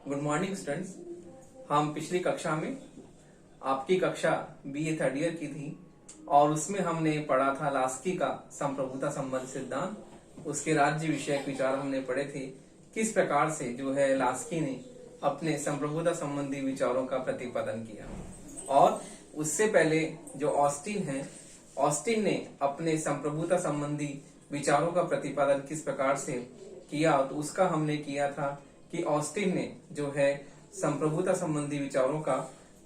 Good morning students. हम पिछली कक्षा में आपकी कक्षा बीए थर्ड ईयर की थी और उसमें हमने पढ़ा था लास्की का संप्रभुता संबंध सिद्धांत। उसके राज्य विषयक विचार हमने पढ़े थे। किस प्रकार से जो है लास्की ने अपने संप्रभुता संबंधी विचारों का प्रतिपादन किया और उससे पहले जो ऑस्टिन है, ऑस्टिन ने अपने संप्रभुता संबंधी विचारों का प्रतिपादन किस प्रकार से किया, तो उसका हमने किया था कि ऑस्टिन ने जो है संप्रभुता संबंधी विचारों का,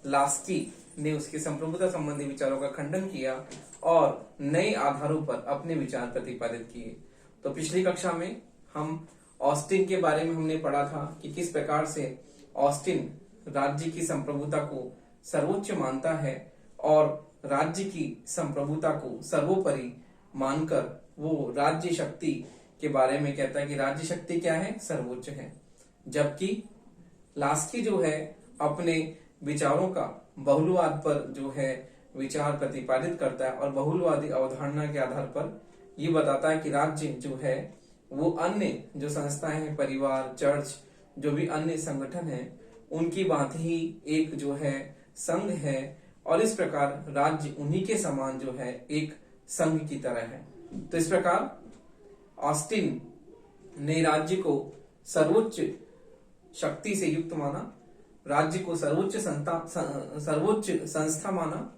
लास्की ने उसके संप्रभुता संबंधी विचारों का खंडन किया और नए आधारों पर अपने विचार प्रतिपादित किए। तो पिछली कक्षा में हम ऑस्टिन के बारे में हमने पढ़ा था कि किस प्रकार से ऑस्टिन राज्य की संप्रभुता को सर्वोच्च मानता है और राज्य की संप्रभुता को सर्वोपरि मानकर वो राज्य शक्ति के बारे में कहता है कि राज्य शक्ति क्या है, सर्वोच्च है। जबकि लास्की जो है अपने विचारों का बहुलवाद पर जो है विचार प्रतिपादित करता है और बहुलवादी अवधारणा के आधार पर ये बताता है कि राज्य जो है वो अन्य जो संस्थाएं हैं, परिवार, चर्च, जो भी अन्य संगठन हैं, उनकी भांति ही एक जो है संघ है और इस प्रकार राज्य उन्हीं के समान जो है एक संघ की तरह है। तो इस प्रकार ऑस्टिन ने राज्य को सर्वोच्च शक्ति से युक्त माना, राज्य को सर्वोच्च संस्था माना,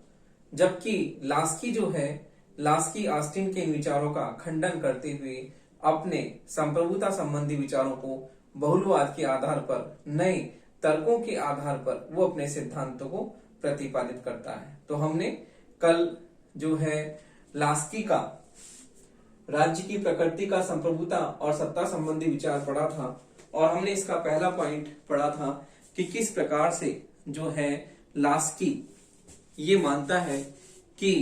जबकि लास्की जो है, लास्की ऑस्टिन के इन विचारों का खंडन करते हुए अपने संप्रभुता संबंधी विचारों को बहुलवाद के आधार पर, नए तर्कों के आधार पर वो अपने सिद्धांतों को प्रतिपादित करता है। तो हमने कल जो है लास्की का राज्य की प्रकृति का संप्रभुता और सत्ता संबंधी विचार पढ़ा था और हमने इसका पहला पॉइंट पढ़ा था कि किस प्रकार से जो है लास्की ये मानता है कि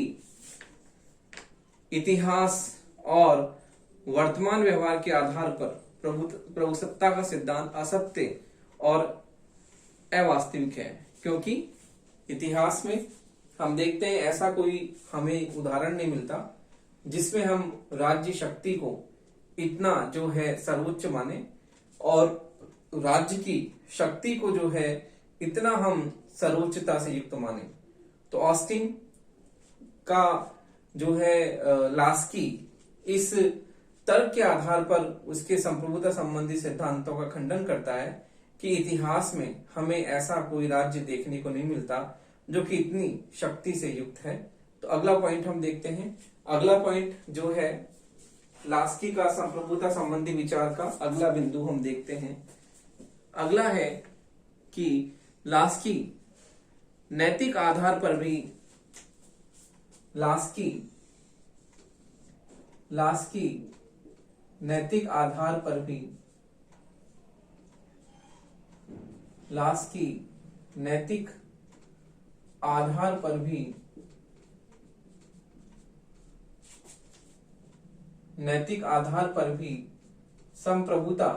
इतिहास और वर्तमान व्यवहार के आधार पर प्रभुसत्ता का सिद्धांत असत्य और अवास्तविक है, क्योंकि इतिहास में हम देखते हैं ऐसा कोई हमें उदाहरण नहीं मिलता जिसमें हम राज्य शक्ति को इतना जो है सर्वोच्च माने और राज्य की शक्ति को जो है इतना हम सर्वोच्चता से युक्त माने। तो ऑस्टिन का जो है लास्की इस तर्क के आधार पर उसके संप्रभुता संबंधी सिद्धांतों का खंडन करता है कि इतिहास में हमें ऐसा कोई राज्य देखने को नहीं मिलता जो कि इतनी शक्ति से युक्त है। तो अगला पॉइंट हम देखते हैं। अगला पॉइंट जो है लास्की का संप्रभुता संबंधी विचार का अगला बिंदु हम देखते हैं। अगला है कि लास्की नैतिक आधार पर भी लास्की नैतिक आधार पर भी लास्की नैतिक आधार पर भी नैतिक आधार पर भी संप्रभुता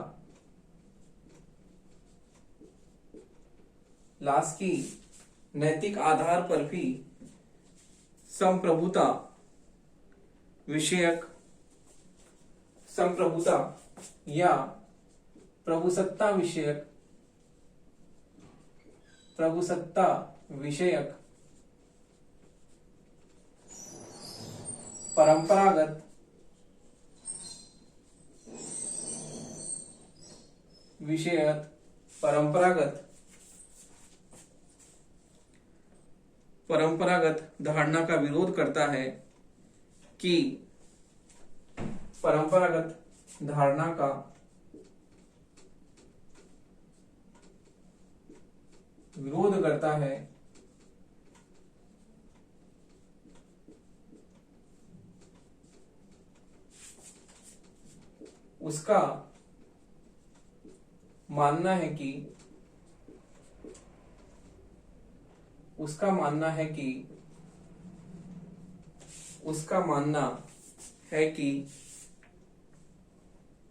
लास्की नैतिक आधार पर भी संप्रभुता विषयक संप्रभुता या प्रभुसत्ता विषयक परंपरागत धारणा का विरोध करता है कि परंपरागत धारणा का विरोध करता है उसका मानना है कि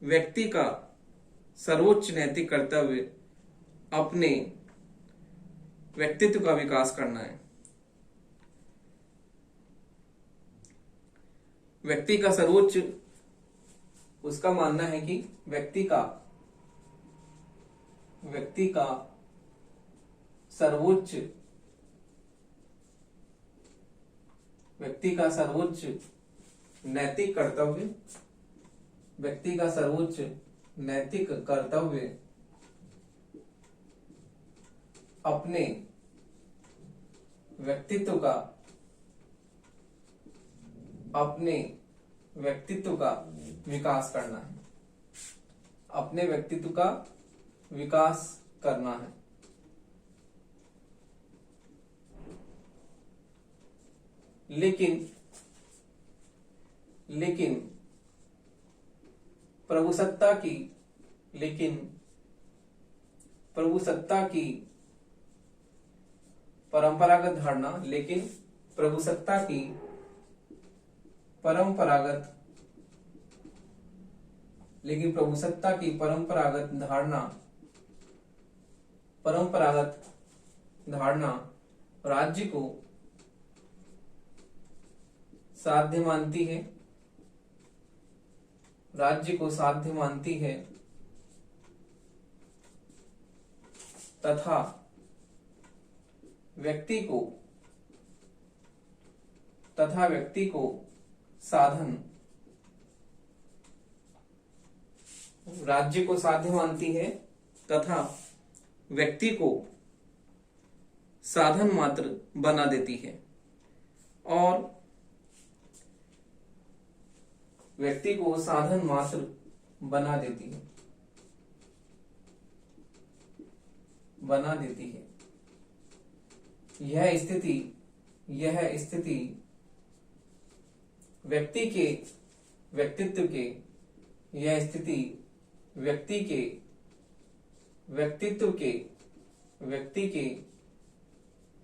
व्यक्ति का सर्वोच्च नैतिक कर्तव्य अपने व्यक्तित्व का विकास करना है। व्यक्ति का सर्वोच्च उसका मानना है कि व्यक्ति का व्यक्ति का सर्वोच्च नैतिक कर्तव्य, व्यक्ति का सर्वोच्च नैतिक कर्तव्य अपने व्यक्तित्व का विकास करना है, अपने व्यक्तित्व का विकास करना है। लेकिन प्रभुसत्ता की परंपरागत धारणा, प्रभुसत्ता की परंपरागत धारणा राज्य को साध्य मानती है तथा व्यक्ति को साधन, राज्य को साध्य मानती है तथा व्यक्ति को साधन मात्र बना देती है, और व्यक्ति को साधन मात्र बना देती है। यह स्थिति व्यक्ति के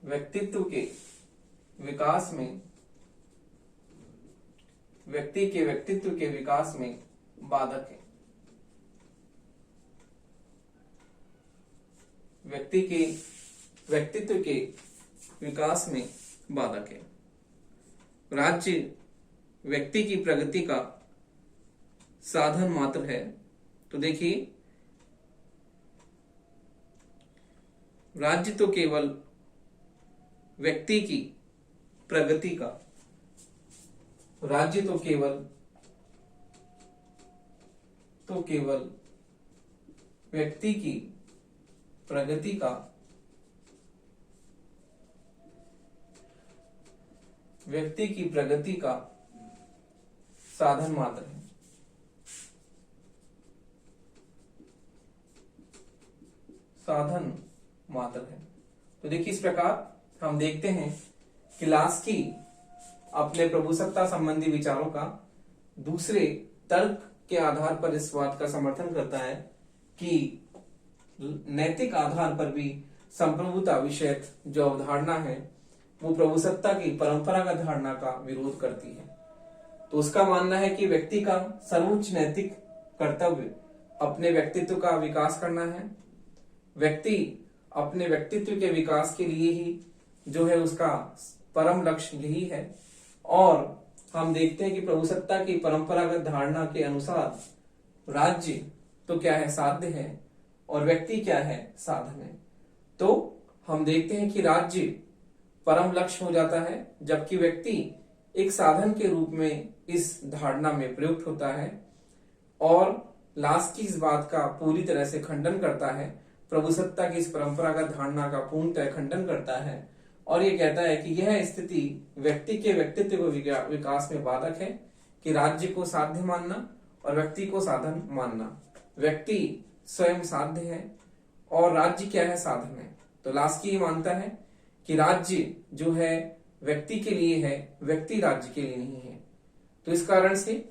व्यक्तित्व के विकास में, व्यक्ति के व्यक्तित्व के विकास में बाधक है। व्यक्ति के व्यक्तित्व के विकास में बाधक है। राज्य व्यक्ति की प्रगति का साधन मात्र है। तो देखिए, राज्य तो केवल व्यक्ति की प्रगति का, राज्य तो केवल व्यक्ति की प्रगति का, साधन मात्र है। तो देखिए, इस प्रकार हम देखते हैं कि लास्की अपने प्रभुसत्ता संबंधी विचारों का दूसरे तर्क के आधार पर इस बात का समर्थन करता है कि नैतिक आधार पर भी संप्रभुता विषयक जो अवधारणा है वो प्रभुसत्ता की परंपरागत धारणा का विरोध करती है। तो उसका मानना है कि व्यक्ति का सर्वोच्च नैतिक कर्तव्य अपने व्यक्तित्व का विकास करना है। व्यक्ति अपने व्यक्तित्व के विकास के लिए ही जो है उसका परम लक्ष्य यही है। और हम देखते हैं कि प्रभुसत्ता की परंपरागत धारणा के अनुसार राज्य तो क्या है, साध्य है, और व्यक्ति क्या है, साधन है। तो हम देखते हैं कि राज्य परम लक्ष्य हो जाता है, जबकि व्यक्ति एक साधन के रूप में इस धारणा में प्रयुक्त होता है। और लास्की इस बात का पूरी तरह से खंडन करता है, प्रभुसत्ता की इस परंपरागत धारणा का पूर्णतः खंडन करता है, और ये कहता है कि यह स्थिति व्यक्ति के व्यक्तित्व को विकास में बाधक है कि राज्य को साध्य मानना और व्यक्ति को साधन मानना। व्यक्ति स्वयं साध्य है और राज्य क्या है, साधन है। तो लास्की मानता है कि राज्य जो है व्यक्ति के लिए है, व्यक्ति राज्य के लिए नहीं है। तो इस कारण से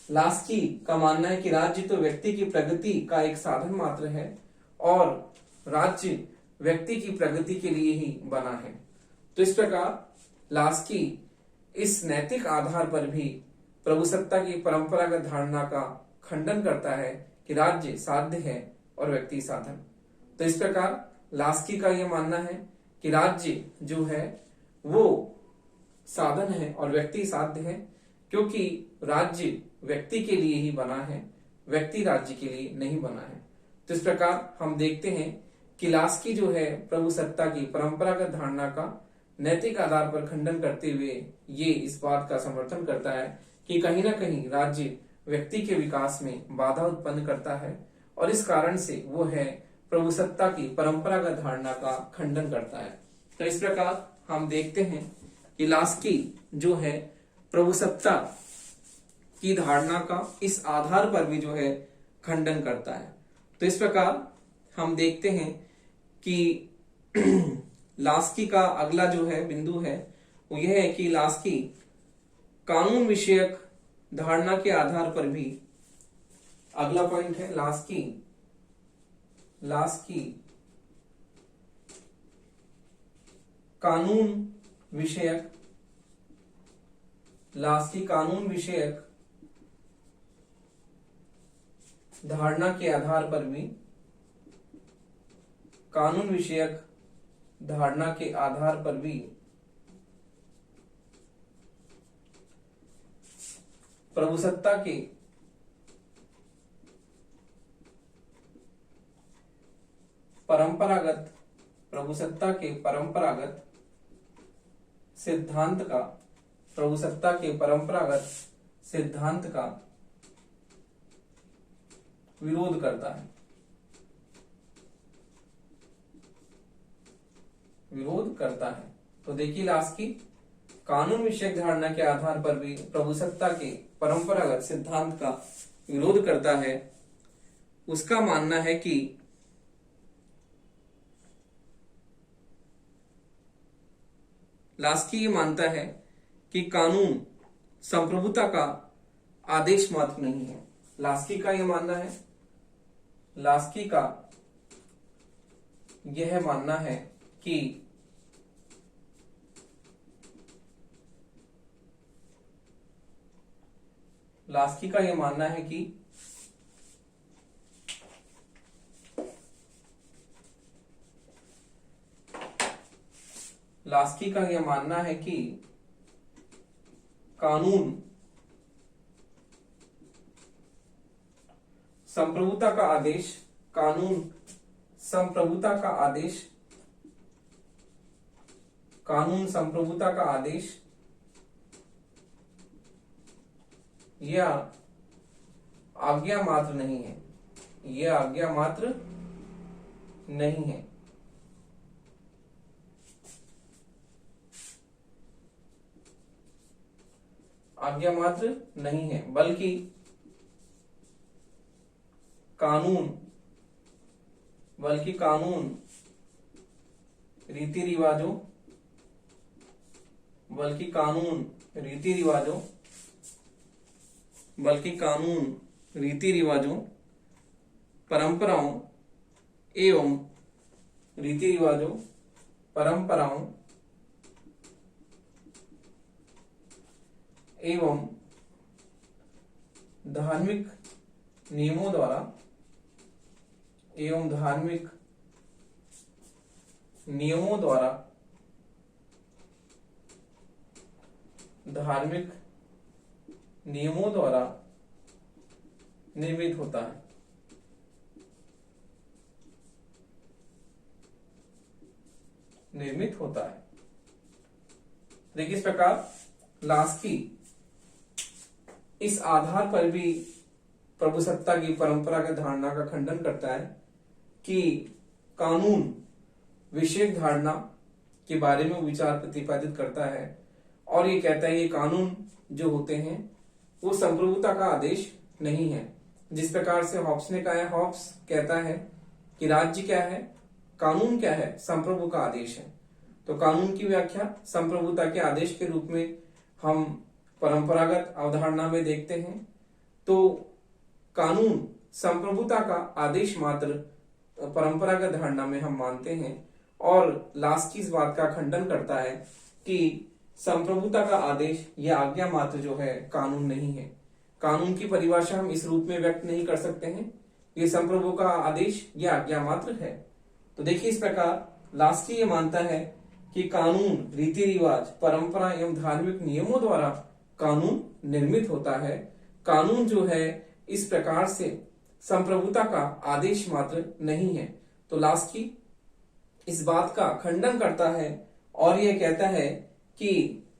लास्की का मानना है कि राज्य तो व्यक्ति की प्रगति का एक साधन मात्र है और राज्य व्यक्ति की प्रगति के लिए ही बना है। तो इस प्रकार लास्की इस नैतिक आधार पर भी प्रभुसत्ता की परंपरागत धारणा का खंडन करता है कि राज्य साध्य है और व्यक्ति साधन। तो इस प्रकार लास्की का यह मानना है कि राज्य जो है वो साधन है और व्यक्ति साध्य है, क्योंकि राज्य व्यक्ति के लिए ही बना है, व्यक्ति राज्य के लिए नहीं बना है। तो इस प्रकार हम देखते हैं कि लास्की जो है प्रभु सत्ता की परंपरागत धारणा का नैतिक आधार पर खंडन करते हुए ये इस बात का समर्थन करता है कि कहीं ना कहीं राज्य व्यक्ति के विकास में बाधा उत्पन्न करता है और इस कारण से वो है प्रभु सत्ता की परंपरागत धारणा का खंडन करता है। तो इस प्रकार हम देखते हैं कि लास्की जो है प्रभु सत्ता की धारणा का इस आधार पर भी जो है खंडन करता है। तो इस प्रकार हम देखते हैं कि लास्की का अगला जो है बिंदु है वो यह है कि लास्की कानून विषयक धारणा के आधार पर भी, अगला पॉइंट है लास्की कानून विषयक धारणा के आधार पर भी, कानून विषयक धारणा के आधार पर भी प्रभुसत्ता के परंपरागत सिद्धांत का विरोध करता है। तो देखिए लास्की कानून विषयक धारणा के आधार पर भी प्रभुसत्ता के परंपरागत सिद्धांत का विरोध करता है। उसका मानना है कि लास्की ये मानता है कि कानून संप्रभुता का आदेश मात्र नहीं है। लास्की का यह मानना है कि कानून संप्रभुता का आदेश या आज्ञा मात्र नहीं है। आज्ञा मात्र नहीं है, बल्कि कानून रीति रिवाजों परंपराओं एवं धार्मिक नियमों द्वारा निर्मित होता है। देखिए इस प्रकार लास्की इस आधार पर भी प्रभुसत्ता की परंपरागत धारणा का खंडन करता है कि कानून विषयक धारणा के बारे में विचार प्रतिपादित करता है और ये कहता है ये कानून जो होते हैं वो संप्रभुता का आदेश नहीं है। जिस प्रकार से हॉब्स ने कहा है, हॉब्स कहता है कि राज्य क्या है, कानून क्या है, संप्रभु का आदेश है। तो कानून की व्याख्या संप्रभुता के आदेश के रूप में हम परंपरागत अवधारणा में देखते हैं। तो कानून संप्रभुता का आदेश मात्र परंपरागत धारणा में हम मानते हैं और लास्की इस बात का खंडन करता है कि संप्रभुता का आदेश या आज्ञा मात्र जो है कानून नहीं है। कानून की परिभाषा हम इस रूप में व्यक्त नहीं कर सकते हैं, ये संप्रभु का आदेश या आज्ञा मात्र है। तो देखिए इस प्रकार लास्की ये मानता है कि कानून रीति रिवाज परंपरा एवं धार्मिक नियमों द्वारा कानून निर्मित होता है। कानून जो है इस प्रकार से संप्रभुता का आदेश मात्र नहीं है। तो लास्की इस बात का खंडन करता है और यह कहता है कि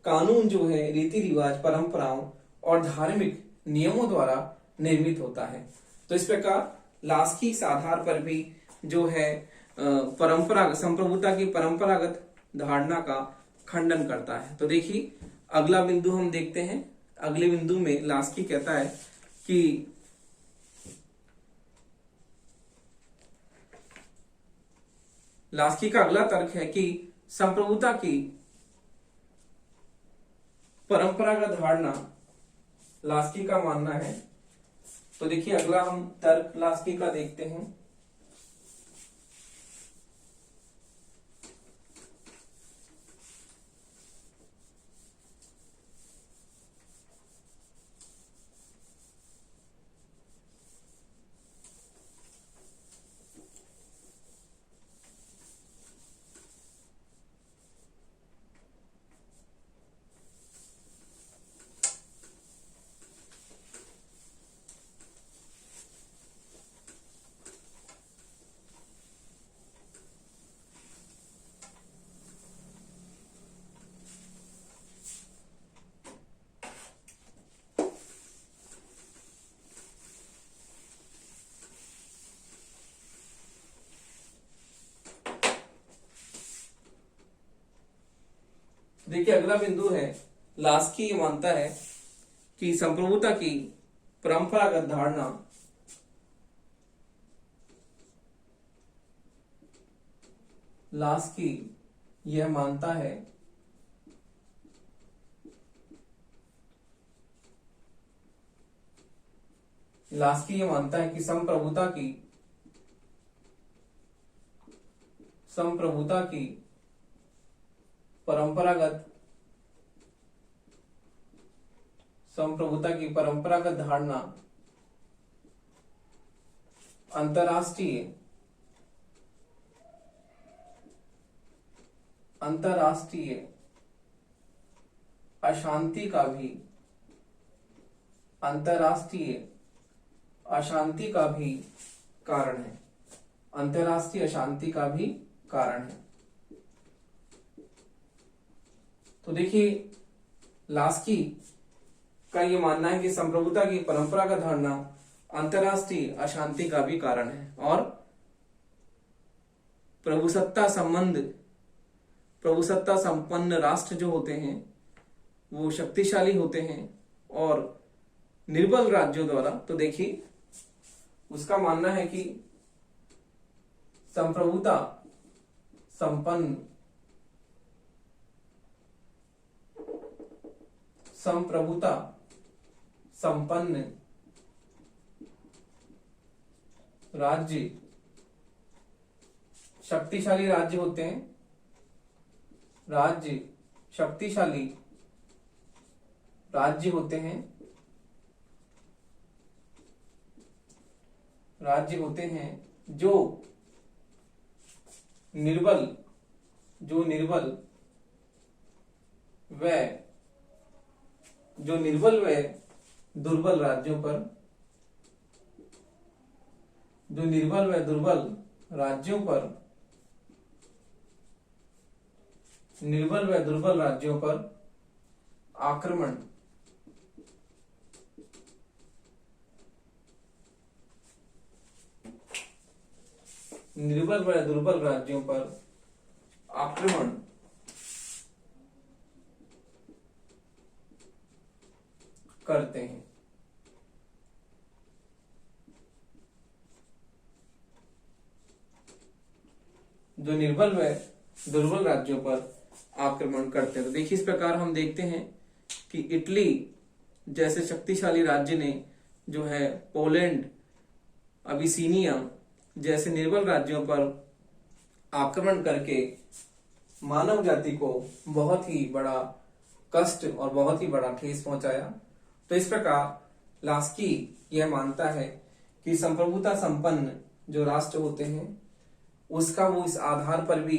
कानून जो है रीति रिवाज, परंपराओं और धार्मिक नियमों द्वारा निर्मित होता है। तो इस प्रकार लास्की इस आधार पर भी जो है परंपरागत संप्रभुता की परंपरागत धारणा का खंडन करता है। तो देखिए अगला बिंदु हम देखते हैं। अगले बिंदु में लास्की कहता है कि लास्की का अगला तर्क है कि संप्रभुता की परंपरागत धारणा लास्की का मानना है। तो देखिए अगला हम तर्क लास्की का देखते हैं। देखिए अगला बिंदु है, लास्की ये मानता है कि संप्रभुता की परंपरागत धारणा लास्की यह मानता है लास्की ये मानता है कि संप्रभुता की परंपरागत धारणा अंतरराष्ट्रीय अशांति का भी कारण है। अंतरराष्ट्रीय अशांति का भी कारण है। तो देखिए लास्की का ये मानना है कि संप्रभुता की परंपरागत धारणा अंतरराष्ट्रीय अशांति का भी कारण है और प्रभुसत्ता संपन्न राष्ट्र जो होते हैं वो शक्तिशाली होते हैं और निर्बल राज्यों द्वारा। तो देखिए उसका मानना है कि संप्रभुता संपन्न राज्य शक्तिशाली राज्य होते हैं। शक्तिशाली राज्य होते हैं जो निर्बल व दुर्बल राज्यों पर आक्रमण करते हैं। जो निर्बल व दुर्बल राज्यों पर आक्रमण करते हैं। तो देखिए इस प्रकार हम देखते हैं कि इटली जैसे शक्तिशाली राज्य ने जो है पोलैंड, अबिसिनिया जैसे निर्बल राज्यों पर आक्रमण करके मानव जाति को बहुत ही बड़ा कष्ट और बहुत ही बड़ा ठेस पहुंचाया। तो इस प्रकार लास्की यह मानता है कि संप्रभुता संपन्न जो राष्ट्र होते हैं उसका वो इस आधार पर भी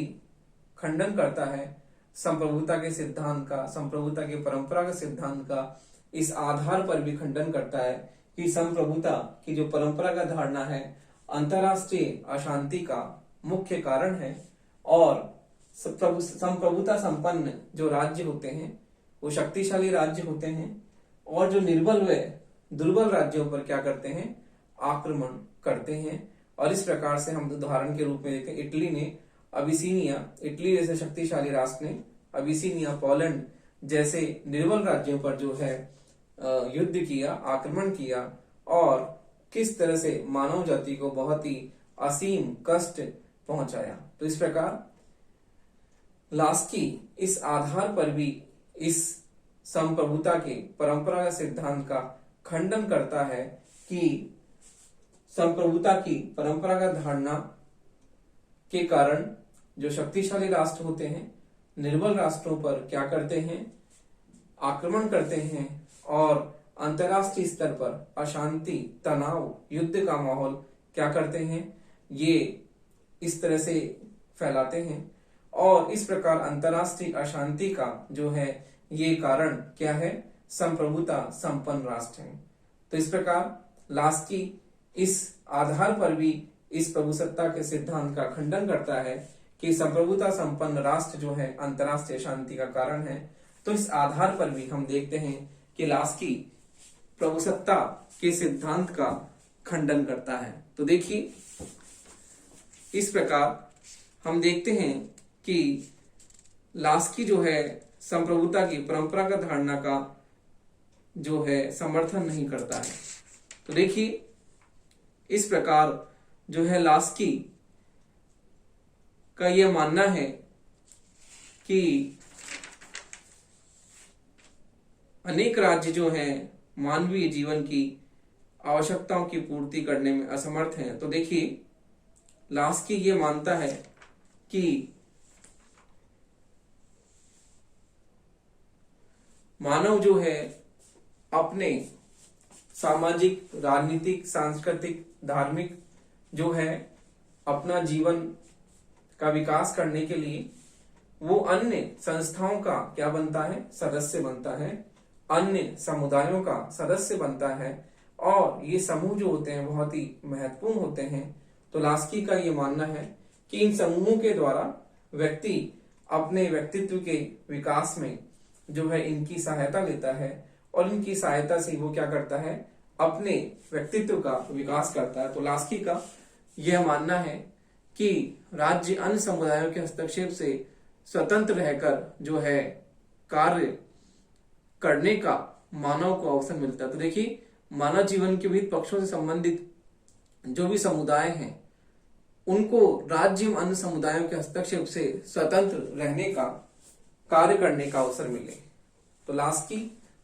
खंडन करता है, संप्रभुता के सिद्धांत का, संप्रभुता के परंपरागत सिद्धांत का इस आधार पर भी खंडन करता है कि संप्रभुता की जो परंपरागत धारणा है अंतरराष्ट्रीय अशांति का मुख्य कारण है, और संप्रभुता संपन्न जो राज्य होते हैं वो शक्तिशाली राज्य होते हैं, और जो निर्बल व दुर्बल राज्यों पर क्या करते हैं, आक्रमण करते हैं। और इस प्रकार से हम उदाहरण के रूप में देखें, इटली ने अबिसिनिया, इटली जैसे शक्तिशाली राष्ट्र ने अबिसिनिया, पोलैंड जैसे निर्बल राज्यों पर जो है युद्ध किया, आक्रमण किया, और किस तरह से मानव जाति को बहुत ही असीम कष्ट पहुंचाया। तो इस प्रकार लास्की इस आधार पर भी इस संप्रभुता के परंपरागत सिद्धांत का खंडन करता है कि संप्रभुता की परंपरागत धारणा के कारण जो शक्तिशाली राष्ट्र होते हैं निर्बल राष्ट्रों पर क्या करते हैं, आक्रमण करते हैं, और अंतरराष्ट्रीय स्तर पर अशांति, तनाव, युद्ध का माहौल क्या करते हैं, ये इस तरह से फैलाते हैं। और इस प्रकार अंतरराष्ट्रीय अशांति का जो है ये कारण क्या है, संप्रभुता संपन्न राष्ट्र है। तो इस प्रकार लास्की इस आधार पर भी इस प्रभुसत्ता के सिद्धांत का खंडन करता है कि संप्रभुता संपन्न राष्ट्र जो है अंतरराष्ट्रीय शांति का कारण है। तो इस आधार पर भी हम देखते हैं कि लास्की प्रभुसत्ता के सिद्धांत का खंडन करता है। तो देखिए इस प्रकार हम देखते हैं कि लास्की जो है संप्रभुता की परंपरागत धारणा का जो है समर्थन नहीं करता है। तो देखिए इस प्रकार जो है लास्की का यह मानना है कि अनेक राज्य जो हैं मानवीय जीवन की आवश्यकताओं की पूर्ति करने में असमर्थ हैं। तो देखिए लास्की ये मानता है कि मानव जो है अपने सामाजिक, राजनीतिक, सांस्कृतिक, धार्मिक जो है अपना जीवन का विकास करने के लिए वो अन्य संस्थाओं का क्या बनता है, सदस्य बनता है, अन्य समुदायों का सदस्य बनता है, और ये समूह जो होते हैं बहुत ही महत्वपूर्ण होते हैं। तो लास्की का ये मानना है कि इन समूहों के द्वारा व्यक्ति अपने व्यक्तित्व के विकास में जो है इनकी सहायता लेता है, और इनकी सहायता से वो क्या करता है, अपने व्यक्तित्व का विकास करता है। तो लास्की का यह मानना है कि राज्य अन्य समुदायों के हस्तक्षेप से स्वतंत्र रहकर जो है कार्य करने का मानव को अवसर मिलता है। तो देखिए मानव जीवन के विविध पक्षों से संबंधित जो भी समुदाय हैं उनको राज्य एवं अन्य समुदायों के हस्तक्षेप से स्वतंत्र रहने का, कार्य करने का अवसर मिले। तो लास्की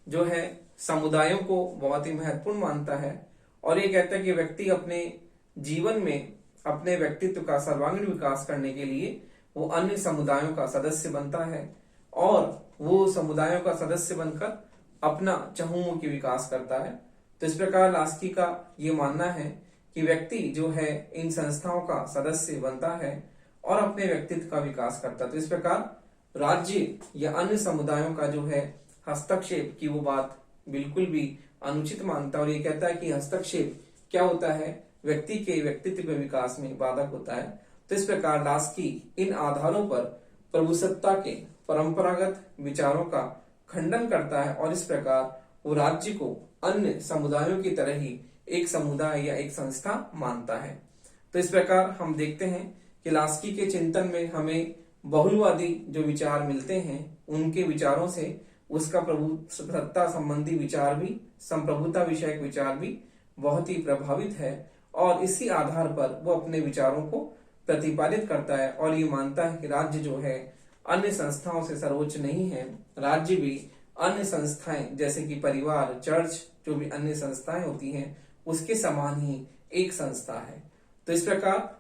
जो है समुदायों को बहुत ही महत्वपूर्ण मानता है, और ये कहता है कि व्यक्ति अपने जीवन में अपने व्यक्तित्व का सर्वांगीण विकास करने के लिए वो अन्य समुदायों का सदस्य बनता है, और वो समुदायों का सदस्य बनकर अपना चहुमुखी विकास करता है। तो इस प्रकार लास्की का ये मानना है कि व्यक्ति जो है इन संस्थाओं का सदस्य बनता है और अपने व्यक्तित्व का विकास करता है। तो इस प्रकार राज्य या अन्य समुदायों का जो है हस्तक्षेप की वो बात बिल्कुल भी अनुचित मानता है, और ये कहता है कि हस्तक्षेप क्या होता है, व्यक्ति के व्यक्तित्व के विकास में बाधक होता है। तो इस प्रकार लास्की इन आधारों पर प्रभुसत्ता के परंपरागत विचारों का खंडन करता है, और इस प्रकार वो राज्य को अन्य समुदायों की तरह ही एक समुदाय या एक संस्था मानता है। तो इस प्रकार हम देखते हैं कि लास्की के चिंतन में हमें बहुलवादी जो विचार मिलते हैं उनके विचारों से उसका प्रभुसत्ता संबंधी विचार भी, संप्रभुता विषयक विचार भी बहुत ही प्रभावित है, और इसी आधार पर वो अपने विचारों को प्रतिपादित करता है, और ये मानता है कि राज्य जो है अन्य संस्थाओं से सर्वोच्च नहीं है, राज्य भी अन्य संस्थाएं जैसे कि परिवार, चर्च, जो भी अन्य संस्थाएं होती हैं उसके समान ही एक संस्था है। तो इस प्रकार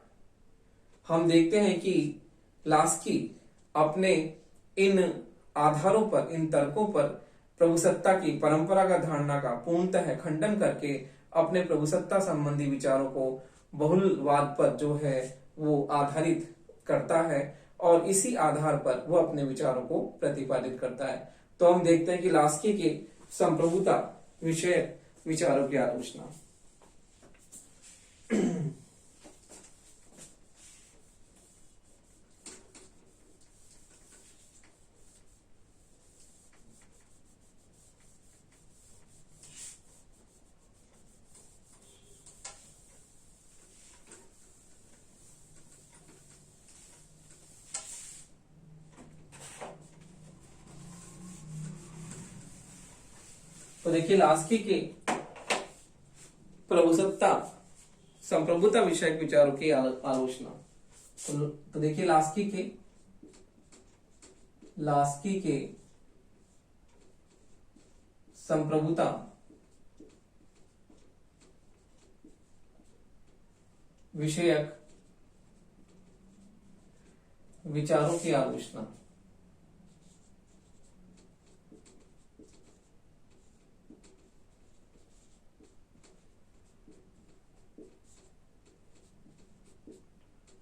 हम देखते हैं कि लास्की अपने इन आधारों पर, इन तर्कों पर प्रभुसत्ता की परंपरागत धारणा का पूर्णतः खंडन करके अपने प्रभुसत्ता संबंधी विचारों को बहुलवाद पर जो है वो आधारित करता है, और इसी आधार पर वो अपने विचारों को प्रतिपादित करता है। तो हम देखते हैं कि लास्की के संप्रभुता विषय विचारों की आलोचना। तो देखिए लास्की के प्रभुसत्ता संप्रभुता विषयक विचारों की आलोचना। तो देखिए लास्की के संप्रभुता विषयक विचारों की आलोचना।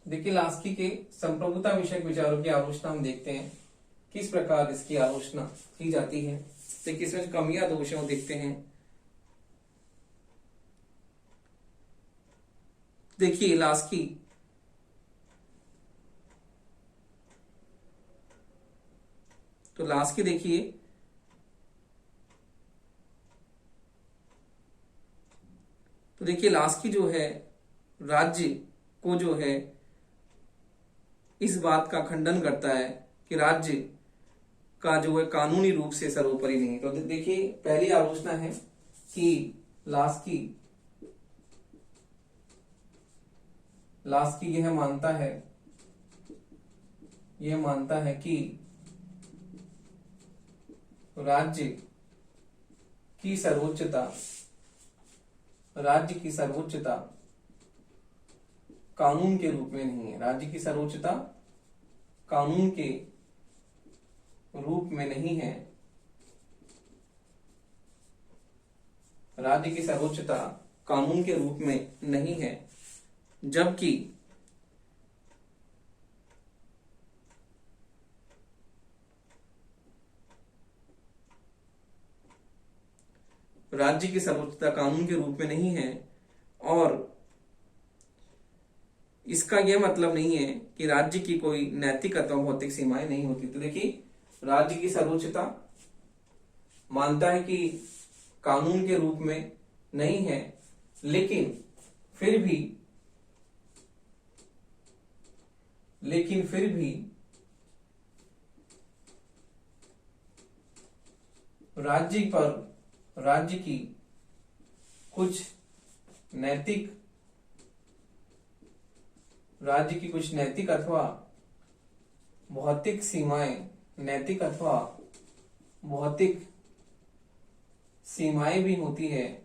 देखिए लास्की के संप्रभुता विषयक विचारों की आलोचना हम देखते हैं किस प्रकार इसकी आलोचना की जाती है। देखिए इसमें कमियां दोष हैं देखते हैं। देखिए लास्की तो लास्की देखिए तो देखिए लास्की जो है राज्य को जो है इस बात का खंडन करता है कि राज्य का जो है कानूनी रूप से सर्वोपरि नहीं। तो देखिए पहली आलोचना है कि लास्की यह मानता है कि राज्य की सर्वोच्चता कानून के रूप में नहीं है। राज्य की सर्वोच्चता कानून के रूप में नहीं है। राज्य की सर्वोच्चता कानून के रूप में नहीं है, जबकि राज्य की सर्वोच्चता कानून के रूप में नहीं है और इसका यह मतलब नहीं है कि राज्य की कोई नैतिक अथवा भौतिक सीमाएं नहीं होती। तो देखिए राज्य की सर्वोच्चता मानता है कि कानून के रूप में नहीं है, लेकिन फिर भी राज्य की कुछ नैतिक अथवा भौतिक सीमाएं भी होती है।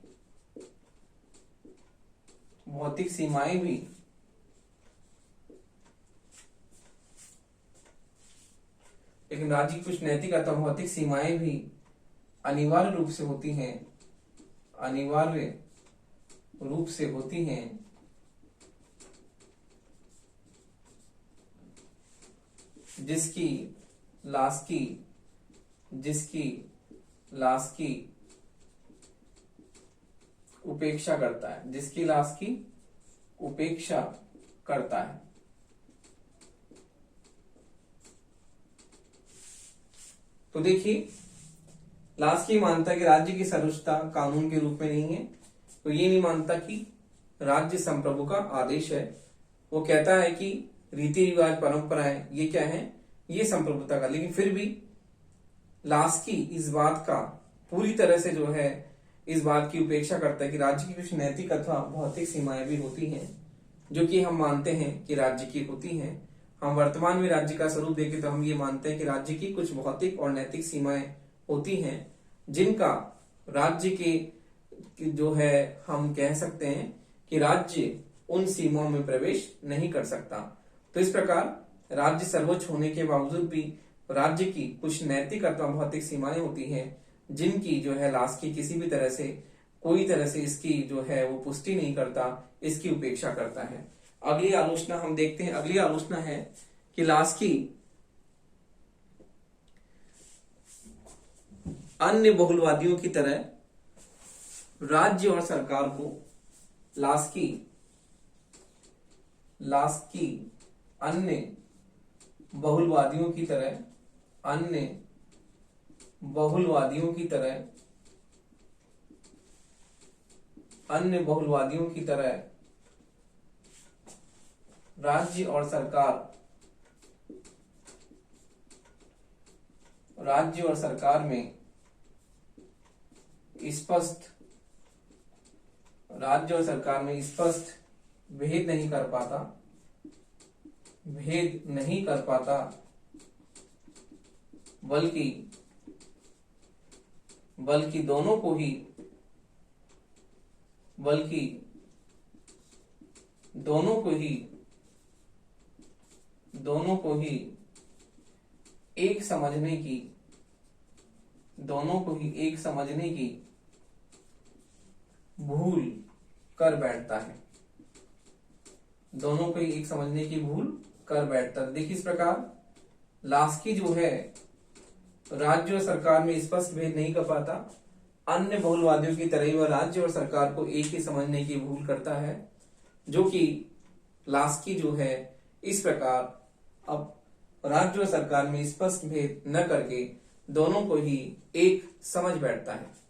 लेकिन राज्य की कुछ नैतिक अथवा भौतिक सीमाएं भी अनिवार्य रूप से होती हैं जिसकी लास्की उपेक्षा करता है। तो देखिए लास्की मानता है कि राज्य की सर्वोच्चता कानून के रूप में नहीं है। तो ये नहीं मानता कि राज्य संप्रभु का आदेश है। वो कहता है कि रीति रिवाज परंपराएं ये क्या है, ये संप्रभुता का। लेकिन फिर भी लास्की इस बात का पूरी तरह से जो है इस बात की उपेक्षा करता है कि राज्य की कुछ नैतिक अथवा भौतिक सीमाएं भी होती हैं, जो कि हम मानते हैं कि राज्य की होती हैं। हम वर्तमान में राज्य का स्वरूप देखें तो हम ये मानते हैं कि राज्य की कुछ भौतिक और नैतिक सीमाएं होती हैं, जिनका राज्य के जो है हम कह सकते हैं कि राज्य उन सीमाओं में प्रवेश नहीं कर सकता। तो इस प्रकार राज्य सर्वोच्च होने के बावजूद भी राज्य की कुछ नैतिक अथवा भौतिक सीमाएं होती हैं, जिनकी जो है लास्की किसी भी तरह से कोई तरह से इसकी जो है वो पुष्टि नहीं करता, इसकी उपेक्षा करता है। अगली आलोचना हम देखते हैं। अगली आलोचना है कि लास्की अन्य बहुलवादियों की तरह राज्य और सरकार को लास्की अन्य बहुलवादियों की तरह राज्य और सरकार में स्पष्ट भेद नहीं कर पाता, बल्कि दोनों को ही एक समझने की भूल कर बैठता है। देखिए इस प्रकार लास्की जो है राज्य और सरकार में स्पष्ट भेद नहीं कर पाता, अन्य बहुलवादियों की तरह ही वह राज्य और सरकार को एक ही समझने की भूल करता है, जो कि लास्की जो है इस प्रकार अब राज्य और सरकार में स्पष्ट भेद न करके दोनों को ही एक समझ बैठता है।